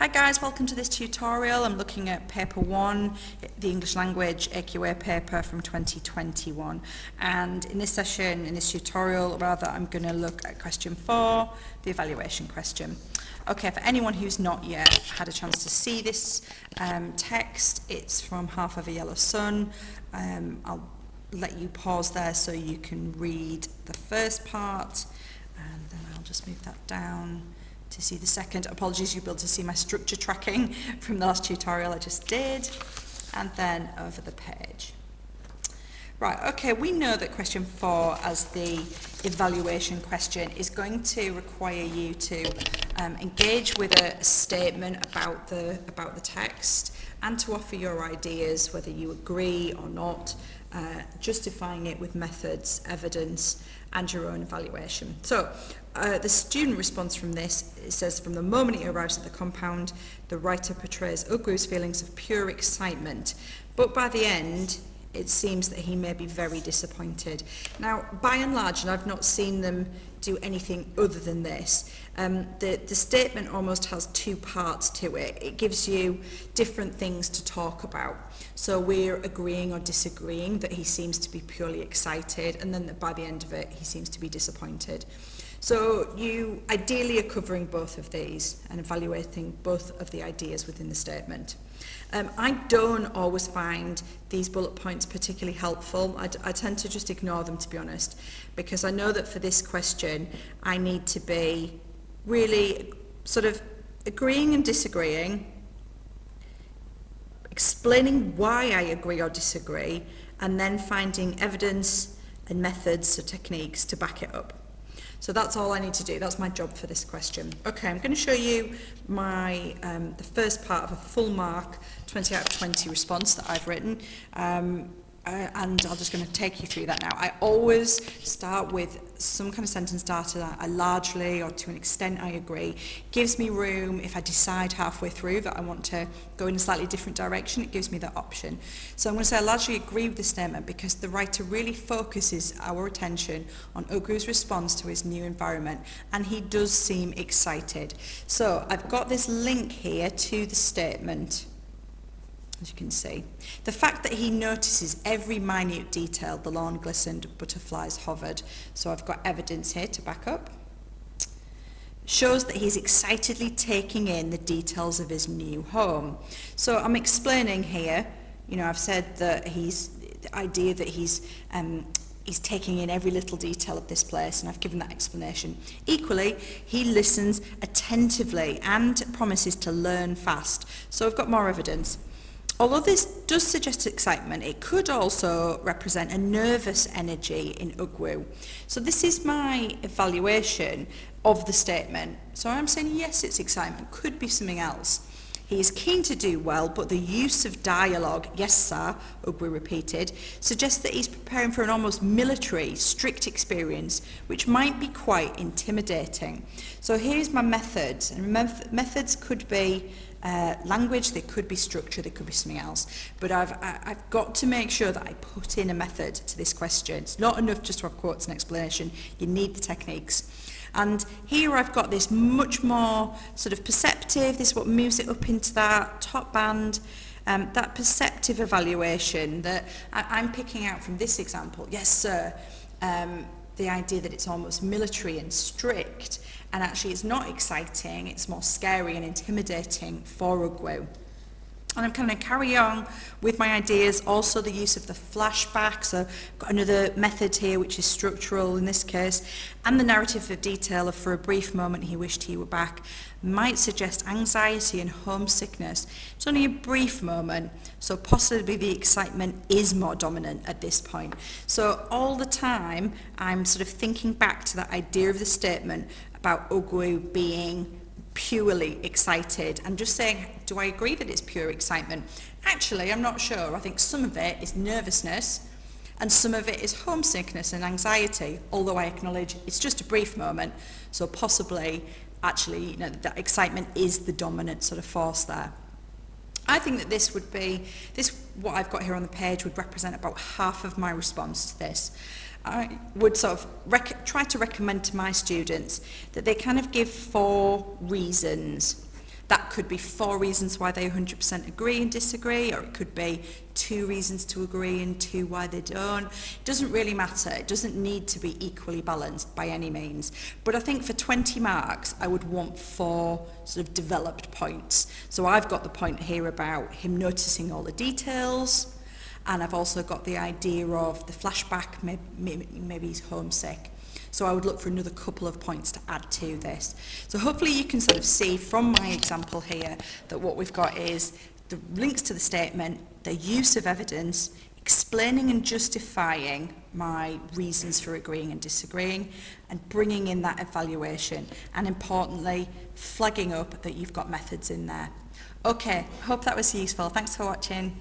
Hi guys, welcome to this tutorial. I'm looking at paper 1, the English language AQA paper from 2021. And in this session, in this tutorial rather, I'm going to look at question 4, the evaluation question. Okay, for anyone who's not yet had a chance to see this text, it's from Half of a Yellow Sun. I'll let you pause there so you can read the first part, and then I'll just move that down to see the second. Apologies, you'll be able to see my structure tracking from the last tutorial I just did, and then over the page. Right, okay, we know that question 4 as the evaluation question is going to require you to engage with a statement about the text and to offer your ideas, whether you agree or not, justifying it with methods, evidence, and your own evaluation. So, the student response from this, it says, from the moment he arrives at the compound, the writer portrays Ogwu's feelings of pure excitement, but by the end, it seems that he may be very disappointed. Now, by and large, and I've not seen them do anything other than this, the statement almost has two parts to it. It gives you different things to talk about. So we're agreeing or disagreeing that he seems to be purely excited, and then that by the end of it, he seems to be disappointed. So you ideally are covering both of these and evaluating both of the ideas within the statement. I don't always find these bullet points particularly helpful. I tend to just ignore them, to be honest, because I know that for this question I need to be really sort of agreeing and disagreeing, explaining why I agree or disagree, and then finding evidence and methods or techniques to back it up. So that's all I need to do. That's my job for this question. Okay, I'm going to show you my the first part of a full mark 20 out of 20 response that I've written. And I'm just going to take you through that now. I always start with some kind of sentence starter that I largely or to an extent I agree. Gives me room if I decide halfway through that I want to go in a slightly different direction, it gives me that option. So I'm going to say I largely agree with the statement because the writer really focuses our attention on Ogwu's response to his new environment, and he does seem excited. So I've got this link here to the statement. As you can see, the fact that he notices every minute detail, the lawn glistened, butterflies hovered, so I've got evidence here to back up, shows that he's excitedly taking in the details of his new home. So I'm explaining here, you know, I've said that the idea that he's taking in every little detail of this place, and I've given that explanation. Equally, he listens attentively and promises to learn fast, so I've got more evidence. Although this does suggest excitement, it could also represent a nervous energy in Ogwu. So this is my evaluation of the statement. So I'm saying yes, it's excitement, could be something else. He is keen to do well, but the use of dialogue, yes sir, Ogwu repeated, suggests that he's preparing for an almost military, strict experience, which might be quite intimidating. So here's my methods, and methods could be language, they could be structure, they could be something else. But I've got to make sure that I put in a method to this question. It's not enough just to have quotes and explanation, you need the techniques. And here I've got this much more sort of perceptive, this is what moves it up into that top band, that perceptive evaluation that I'm picking out from this example. Yes, sir. The idea that it's almost military and strict, and actually it's not exciting, it's more scary and intimidating for Ogwu. And I'm kind of carry on with my ideas, also the use of the flashback, so I've got another method here which is structural in this case, and the narrative of detail of for a brief moment he wished he were back might suggest anxiety and homesickness. It's only a brief moment, so possibly the excitement is more dominant at this point. So all the time I'm sort of thinking back to that idea of the statement about Ogwu being purely excited and just saying, do I agree that it's pure excitement? Actually, I'm not sure. I think some of it is nervousness and some of it is homesickness and anxiety, although I acknowledge it's just a brief moment, so possibly actually, you know, that excitement is the dominant sort of force there. I think that this would be, what I've got here on the page would represent about half of my response to this. I would sort of try to recommend to my students that they kind of give 4 reasons That could be 4 reasons why they 100% agree and disagree, or it could be 2 reasons to agree and 2 why they don't. It doesn't really matter. It doesn't need to be equally balanced by any means. But I think for 20 marks, I would want 4 sort of developed points. So I've got the point here about him noticing all the details, and I've also got the idea of the flashback, maybe he's homesick. So I would look for another couple of points to add to this. So hopefully you can sort of see from my example here that what we've got is the links to the statement, the use of evidence, explaining and justifying my reasons for agreeing and disagreeing, and bringing in that evaluation, and importantly, flagging up that you've got methods in there. Okay, hope that was useful. Thanks for watching.